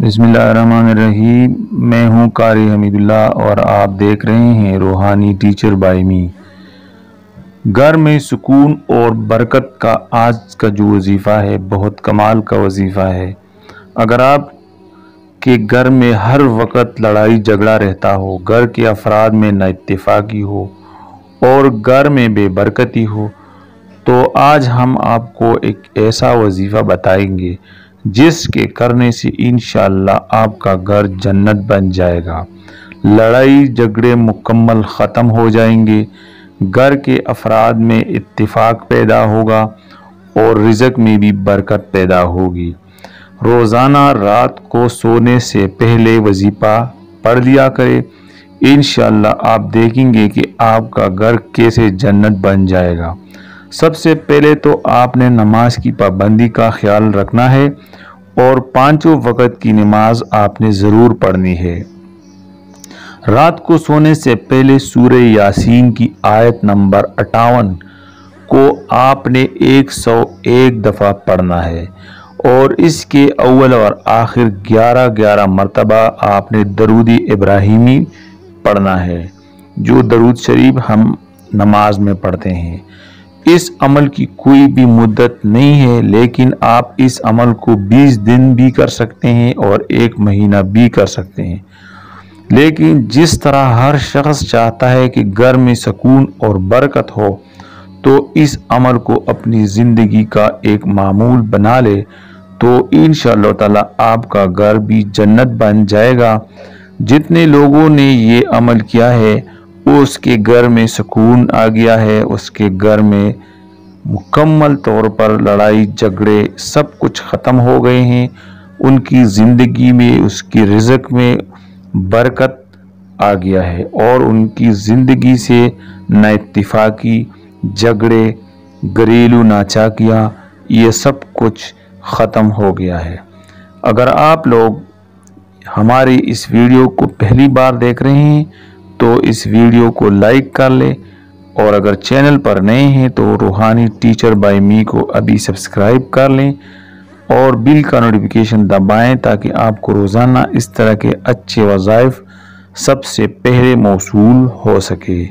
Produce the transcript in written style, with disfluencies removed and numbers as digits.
बिस्मिल्लाहिर्रहमानिर्रहीम। मैं हूँ कारी हमीदुल्लाह और आप देख रहे हैं रूहानी टीचर बाय मी। घर में सुकून और बरकत का आज का जो वजीफ़ा है बहुत कमाल का वजीफ़ा है। अगर आप के घर में हर वक्त लड़ाई झगड़ा रहता हो, घर के अफराद में नाइत्तेफाकी हो और घर में बेबरकती हो, तो आज हम आपको एक ऐसा वजीफ़ा बताएंगे जिसके करने से इंशाअल्लाह आपका घर जन्नत बन जाएगा। लड़ाई झगड़े मुकम्मल ख़त्म हो जाएंगे, घर के अफराद में इत्तिफाक पैदा होगा और रिज़्क में भी बरकत पैदा होगी। रोज़ाना रात को सोने से पहले वजीफ़ा पढ़ लिया करें, इंशाअल्लाह आप देखेंगे कि आपका घर कैसे जन्नत बन जाएगा। सबसे पहले तो आपने नमाज की पाबंदी का ख्याल रखना है और पांचों वक्त की नमाज आपने ज़रूर पढ़नी है। रात को सोने से पहले सूरह यासीन की आयत नंबर 58 को आपने 101 दफ़ा पढ़ना है और इसके अव्वल और आखिर 11-11 मरतबा आपने दरूद इब्राहिमी पढ़ना है, जो दरूद शरीफ हम नमाज में पढ़ते हैं। इस अमल की कोई भी मुद्दत नहीं है, लेकिन आप इस अमल को 20 दिन भी कर सकते हैं और 1 महीना भी कर सकते हैं। लेकिन जिस तरह हर शख्स चाहता है कि घर में सुकून और बरकत हो, तो इस अमल को अपनी ज़िंदगी का एक मामूल बना ले, तो इंशाअल्लाह ताला आपका घर भी जन्नत बन जाएगा। जितने लोगों ने ये अमल किया है उसके घर में सुकून आ गया है, उसके घर में मुकम्मल तौर पर लड़ाई झगड़े सब कुछ ख़त्म हो गए हैं। उनकी ज़िंदगी में उसकी रिज़्क में बरकत आ गया है और उनकी ज़िंदगी से नाइत्तेफाकी, झगड़े, घरेलू नाचाकियाँ, ये सब कुछ ख़त्म हो गया है। अगर आप लोग हमारी इस वीडियो को पहली बार देख रहे हैं तो इस वीडियो को लाइक कर लें और अगर चैनल पर नए हैं तो रूहानी टीचर बाय मी को अभी सब्सक्राइब कर लें और बिल का नोटिफिकेशन दबाएं ताकि आपको रोज़ाना इस तरह के अच्छे वज़ाइफ सबसे पहले मौसूल हो सके।